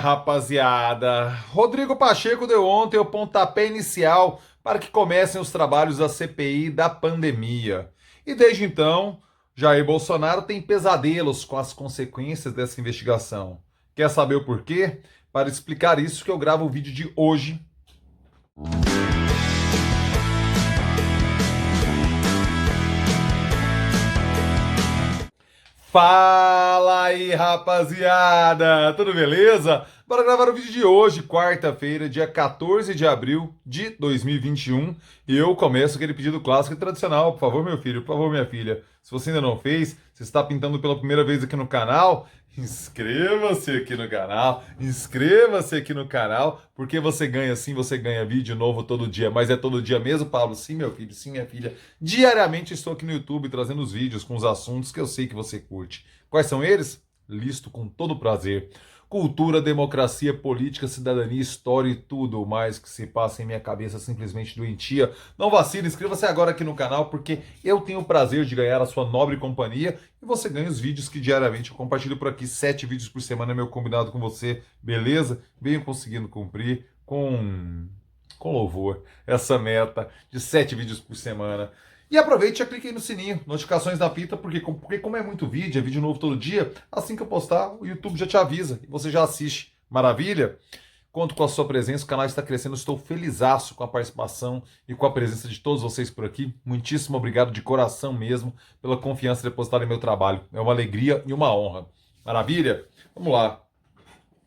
Rapaziada, Rodrigo Pacheco deu ontem o pontapé inicial para que comecem os trabalhos da CPI da pandemia. E desde então, Jair Bolsonaro tem pesadelos com as consequências dessa investigação. Quer saber o porquê? Para explicar isso que eu gravo o vídeo de hoje. Fala aí, rapaziada! Tudo beleza? Bora gravar o vídeo de hoje, quarta-feira, dia 14 de abril de 2021. E eu começo aquele pedido clássico e tradicional. Por favor, meu filho, por favor, minha filha. Se você ainda não fez, se está pintando pela primeira vez aqui no canal, inscreva-se aqui no canal. Inscreva-se aqui no canal, porque você ganha sim, você ganha vídeo novo todo dia. Mas é todo dia mesmo, Pablo? Sim, meu filho, sim, minha filha. Diariamente estou aqui no YouTube trazendo os vídeos com os assuntos que eu sei que você curte. Quais são eles? Listo com todo prazer. Cultura, democracia, política, cidadania, história e tudo mais que se passa em minha cabeça simplesmente doentia. Não vacile, inscreva-se agora aqui no canal porque eu tenho o prazer de ganhar a sua nobre companhia e você ganha os vídeos que diariamente eu compartilho por aqui. 7 vídeos por semana é meu combinado com você, beleza? Venho conseguindo cumprir com louvor essa meta de 7 vídeos por semana. E aproveite e já clique aí no sininho, notificações da fita, porque como é muito vídeo, é vídeo novo todo dia, assim que eu postar, o YouTube já te avisa e você já assiste. Maravilha? Conto com a sua presença, o canal está crescendo, estou felizaço com a participação e com a presença de todos vocês por aqui. Muitíssimo obrigado de coração mesmo pela confiança depositada em meu trabalho. É uma alegria e uma honra. Maravilha? Vamos lá.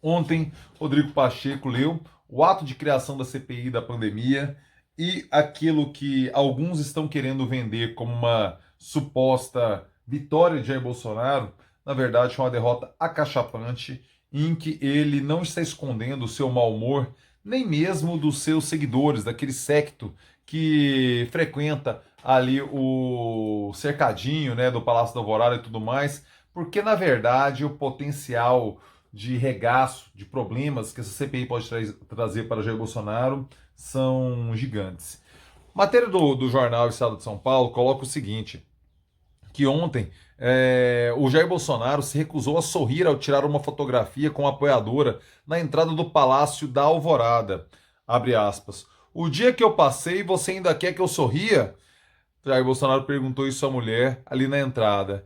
Ontem, Rodrigo Pacheco leu o ato de criação da CPI da pandemia e aquilo que alguns estão querendo vender como uma suposta vitória de Jair Bolsonaro, na verdade, é uma derrota acachapante em que ele não está escondendo o seu mau humor, nem mesmo dos seus seguidores, daquele séquito que frequenta ali o cercadinho, né, do Palácio da Alvorada e tudo mais, porque na verdade o potencial de regaço, de problemas que essa CPI pode trazer para Jair Bolsonaro são gigantes. Matéria do jornal Estado de São Paulo coloca o seguinte, que ontem o Jair Bolsonaro se recusou a sorrir ao tirar uma fotografia com a apoiadora na entrada do Palácio da Alvorada. Abre aspas. O dia que eu passei, você ainda quer que eu sorria? Jair Bolsonaro perguntou isso à mulher ali na entrada.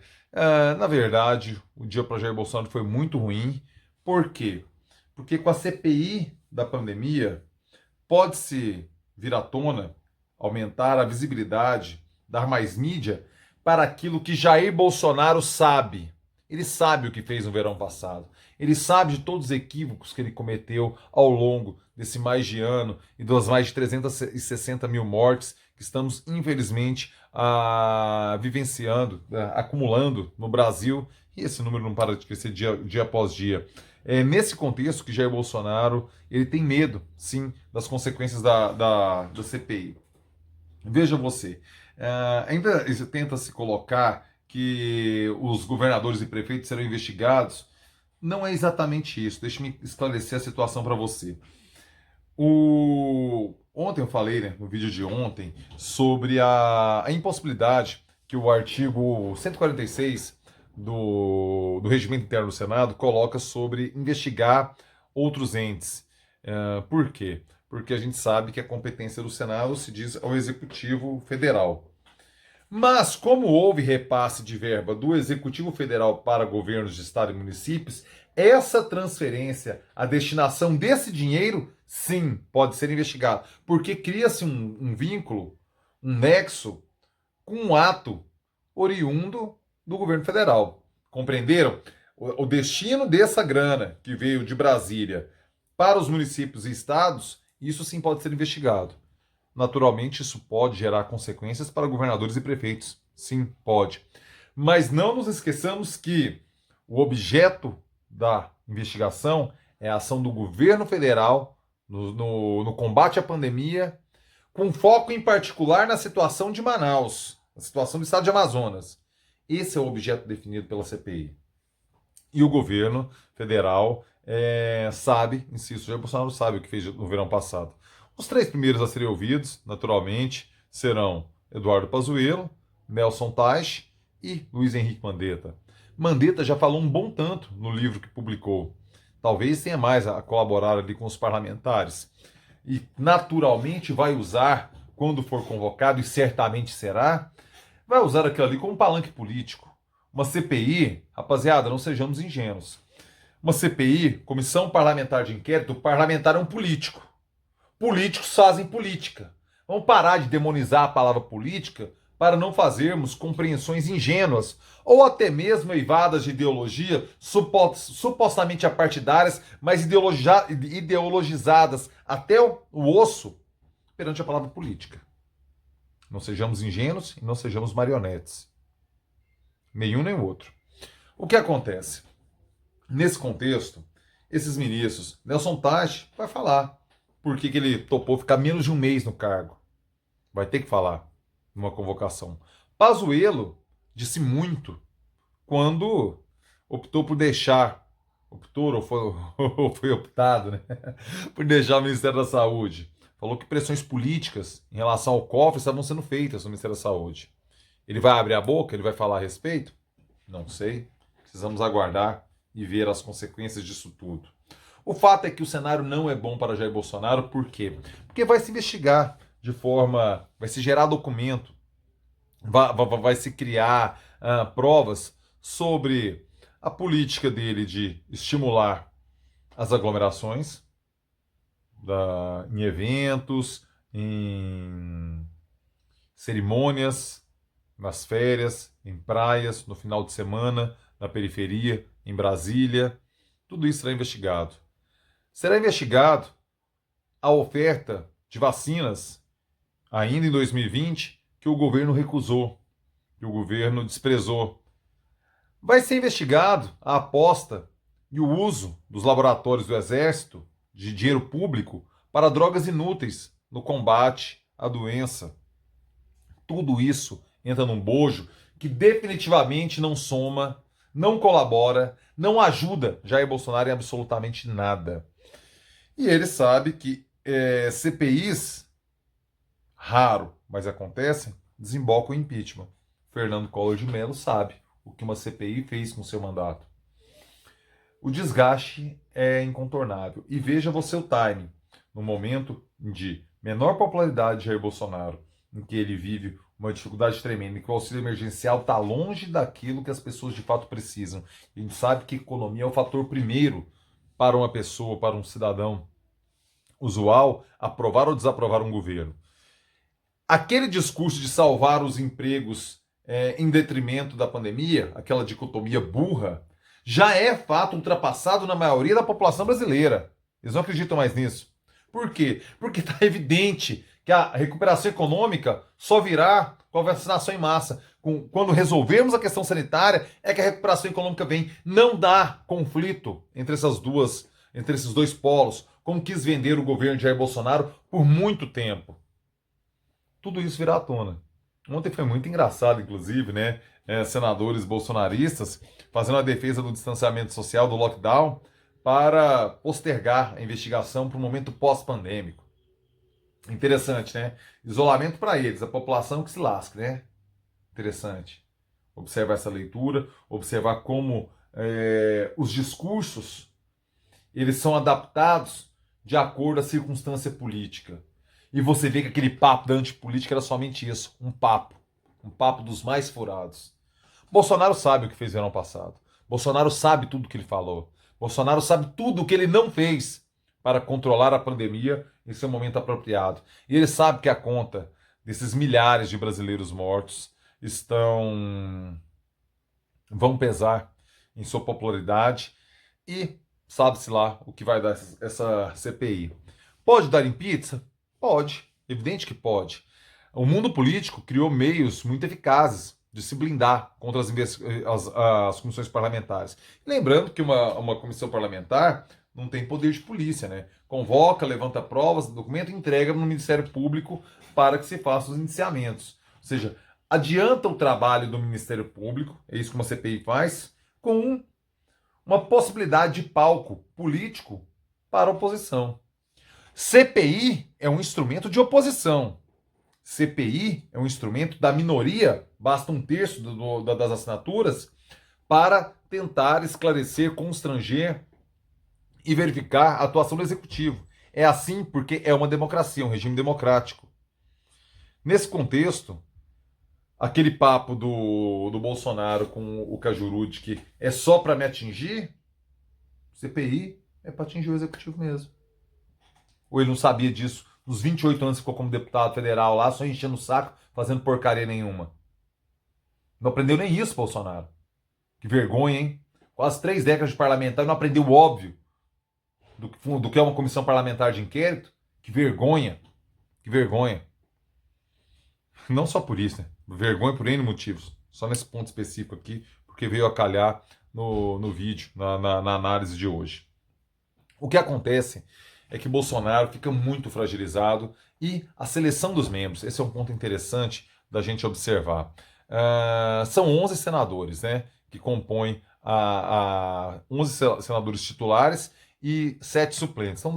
Na verdade, o dia para Jair Bolsonaro foi muito ruim. Por quê? Porque com a CPI da pandemia, pode-se vir à tona, aumentar a visibilidade, dar mais mídia para aquilo que Jair Bolsonaro sabe. Ele sabe o que fez no verão passado. Ele sabe de todos os equívocos que ele cometeu ao longo desse mais de ano e das mais de 360 mil mortes que estamos, infelizmente, vivenciando, acumulando no Brasil. E esse número não para de crescer dia após dia. É nesse contexto que Jair Bolsonaro ele tem medo, sim, das consequências da CPI. Veja você, ainda tenta se colocar que os governadores e prefeitos serão investigados. Não é exatamente isso. Deixe-me esclarecer a situação para você. Ontem eu falei, né, no vídeo de ontem, sobre a impossibilidade que o artigo 146 do Regimento Interno do Senado coloca sobre investigar outros entes. Por quê? Porque a gente sabe que a competência do Senado se diz ao Executivo Federal. Mas, como houve repasse de verba do Executivo Federal para governos de estado e municípios, essa transferência, a destinação desse dinheiro, sim, pode ser investigada. Porque cria-se um vínculo, um nexo, com um ato oriundo do governo federal. Compreenderam? O destino dessa grana que veio de Brasília para os municípios e estados, isso sim pode ser investigado. Naturalmente, isso pode gerar consequências para governadores e prefeitos. Sim, pode. Mas não nos esqueçamos que o objeto da investigação é a ação do governo federal no combate à pandemia, com foco em particular na situação de Manaus, na situação do estado de Amazonas. Esse é o objeto definido pela CPI. E o governo federal sabe, insisto, Jair Bolsonaro sabe o que fez no verão passado. Os 3 primeiros a serem ouvidos, naturalmente, serão Eduardo Pazuello, Nelson Teich e Luiz Henrique Mandetta. Mandetta já falou um bom tanto no livro que publicou. talvez tenha mais a colaborar ali com os parlamentares. E naturalmente vai usar, quando for convocado, e certamente será, vai usar aquilo ali como um palanque político. Uma CPI, rapaziada, não sejamos ingênuos. Uma CPI, Comissão Parlamentar de Inquérito, o parlamentar é um político. Políticos fazem política. Vamos parar de demonizar a palavra política para não fazermos compreensões ingênuas ou até mesmo eivadas de ideologia supostamente apartidárias, mas ideologizadas até o osso perante a palavra política. Não sejamos ingênuos e não sejamos marionetes. Nenhum nem o outro. O que acontece? Nesse contexto, esses ministros, Nelson Teich vai falar por que ele topou ficar menos de um mês no cargo. Vai ter que falar numa convocação. Pazuello disse muito quando optou por deixar, optou ou foi, ou foi optado, né? Por deixar o Ministério da Saúde. Falou que pressões políticas em relação ao cofre estavam sendo feitas no Ministério da Saúde. Ele vai abrir a boca? Ele vai falar a respeito? Não sei. Precisamos aguardar e ver as consequências disso tudo. O fato é que o cenário não é bom para Jair Bolsonaro, por quê? Porque vai se investigar de forma, vai se gerar documento, vai se criar provas sobre a política dele de estimular as aglomerações em eventos, em cerimônias, nas férias, em praias, no final de semana, na periferia, em Brasília. Tudo isso será investigado. Será investigado a oferta de vacinas, ainda em 2020, que o governo recusou, que o governo desprezou. Vai ser investigado a aposta e o uso dos laboratórios do Exército de dinheiro público para drogas inúteis no combate à doença. Tudo isso entra num bojo que definitivamente não soma, não colabora, não ajuda Jair Bolsonaro em absolutamente nada. E ele sabe que CPIs, raro, mas acontecem, desembocam em impeachment. Fernando Collor de Mello sabe o que uma CPI fez com seu mandato. O desgaste é incontornável. E veja você o timing. No momento de menor popularidade de Jair Bolsonaro, em que ele vive uma dificuldade tremenda, em que o auxílio emergencial está longe daquilo que as pessoas de fato precisam. A gente sabe que economia é o fator primeiro para uma pessoa, para um cidadão usual, aprovar ou desaprovar um governo. Aquele discurso de salvar os empregos em detrimento da pandemia, aquela dicotomia burra, já é fato ultrapassado na maioria da população brasileira. Eles não acreditam mais nisso. Por quê? Porque está evidente que a recuperação econômica só virá com a vacinação em massa. Quando resolvermos a questão sanitária, é que a recuperação econômica vem. Não dá conflito entre esses dois polos, como quis vender o governo de Jair Bolsonaro por muito tempo. Tudo isso virá à tona. Ontem foi muito engraçado, inclusive, né? Senadores bolsonaristas fazendo a defesa do distanciamento social, do lockdown, para postergar a investigação para o momento pós-pandêmico. Interessante, né? Isolamento para eles, a população que se lasque, né? Interessante. Observar essa leitura, observar como os discursos eles são adaptados de acordo à circunstância política. E você vê que aquele papo da antipolítica era somente isso, um papo dos mais furados. Bolsonaro sabe o que fez no ano passado. Bolsonaro sabe tudo o que ele falou. Bolsonaro sabe tudo o que ele não fez para controlar a pandemia em seu momento apropriado. E ele sabe que a conta desses milhares de brasileiros mortos vão pesar em sua popularidade e sabe-se lá o que vai dar essa CPI. Pode dar em pizza? Pode. Evidente que pode. O mundo político criou meios muito eficazes de se blindar contra as comissões parlamentares. Lembrando que uma comissão parlamentar não tem poder de polícia, né? Convoca, levanta provas, documento e entrega no Ministério Público para que se façam os indiciamentos. Ou seja, adianta o trabalho do Ministério Público, é isso que uma CPI faz, com uma possibilidade de palco político para a oposição. CPI é um instrumento de oposição. CPI é um instrumento da minoria, basta um terço das assinaturas, para tentar esclarecer, constranger e verificar a atuação do executivo. É assim porque é uma democracia, um regime democrático. Nesse contexto, aquele papo do Bolsonaro com o Cajuru de que é só para me atingir, CPI é para atingir o executivo mesmo. Ou ele não sabia disso? Nos 28 anos que ficou como deputado federal lá, só enchendo o saco, fazendo porcaria nenhuma. Não aprendeu nem isso, Bolsonaro. Que vergonha, hein? Quase 3 décadas de parlamentar e não aprendeu o óbvio do que é uma comissão parlamentar de inquérito. Que vergonha. Que vergonha. Não só por isso, né? Vergonha por N motivos. Só nesse ponto específico aqui, porque veio a calhar no vídeo, na análise de hoje. O que acontece é que Bolsonaro fica muito fragilizado e a seleção dos membros, esse é um ponto interessante da gente observar. São 11 senadores, né, que compõem 11 senadores titulares e 7 suplentes. São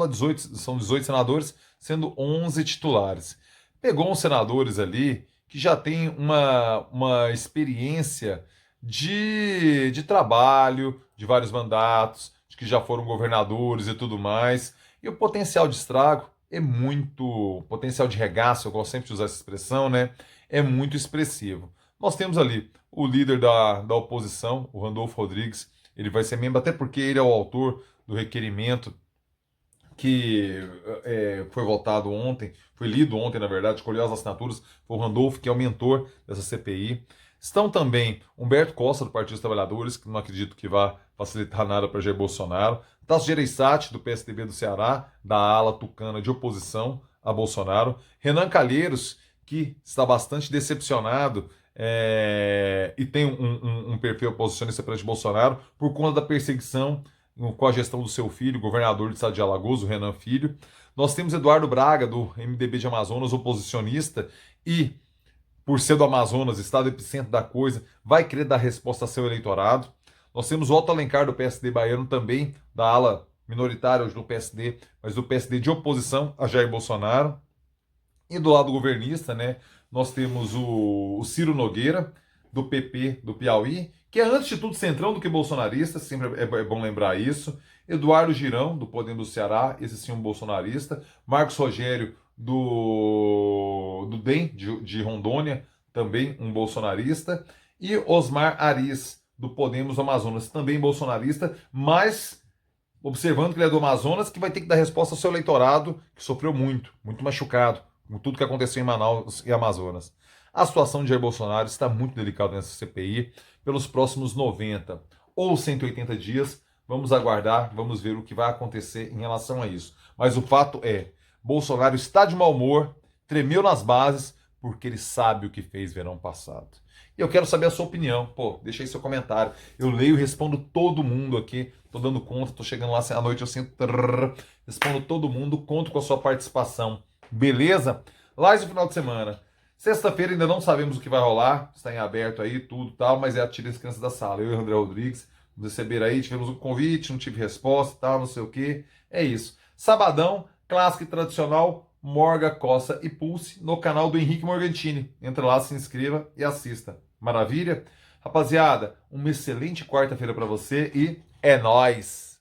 18 senadores, sendo 11 titulares. Pegou uns senadores ali que já têm uma experiência de trabalho, de vários mandatos, de que já foram governadores e tudo mais. E o potencial de estrago é muito. Potencial de regaço, eu gosto sempre de usar essa expressão, né? É muito expressivo. Nós temos ali o líder da oposição, o Randolfo Rodrigues, ele vai ser membro, até porque ele é o autor do requerimento que foi votado ontem, foi lido ontem, na verdade, escolheu as assinaturas, foi o Randolfo, que é o mentor dessa CPI. Estão também Humberto Costa, do Partido dos Trabalhadores, que não acredito que vá facilitar nada para Jair Bolsonaro. Tasso Gereissati, do PSDB do Ceará, da ala tucana de oposição a Bolsonaro. Renan Calheiros, que está bastante decepcionado e tem um perfil oposicionista perante Bolsonaro por conta da perseguição com a gestão do seu filho, governador do estado de Alagoas, o Renan Filho. Nós temos Eduardo Braga, do MDB de Amazonas, oposicionista, e, por ser do Amazonas, estado epicentro da coisa, vai querer dar resposta a seu eleitorado. Nós temos o Otto Alencar, do PSD baiano, também da ala minoritária hoje do PSD, mas do PSD de oposição a Jair Bolsonaro. E do lado governista, né, nós temos o Ciro Nogueira, do PP do Piauí, que é antes de tudo centrão do que bolsonarista, sempre é bom lembrar isso. Eduardo Girão, do Podemos do Ceará, esse sim um bolsonarista. Marcos Rogério, do DEM, de Rondônia, também um bolsonarista. E Osmar Ariz, do Podemos do Amazonas, também bolsonarista, mas observando que ele é do Amazonas, que vai ter que dar resposta ao seu eleitorado, que sofreu muito, muito machucado, com tudo que aconteceu em Manaus e Amazonas. A situação de Jair Bolsonaro está muito delicada nessa CPI. Pelos próximos 90 ou 180 dias, vamos aguardar, vamos ver o que vai acontecer em relação a isso. Mas o fato é, Bolsonaro está de mau humor, tremeu nas bases, porque ele sabe o que fez verão passado. E eu quero saber a sua opinião. Pô, deixa aí seu comentário. Eu leio e respondo todo mundo aqui. Tô dando conta, tô chegando lá à noite, eu sinto... Respondo todo mundo, conto com a sua participação. Beleza? Live no final de semana. Sexta-feira ainda não sabemos o que vai rolar, está em aberto aí, tudo tal, mas é a Tira as Crianças da Sala. Eu e o André Rodrigues receber aí, tivemos um convite, não tive resposta, tal, não sei o que. É isso. Sabadão, clássico e tradicional, Morga, Coça e Pulse, no canal do Henrique Morgantini. Entra lá, se inscreva e assista. Maravilha? Rapaziada, uma excelente quarta-feira para você e é nóis!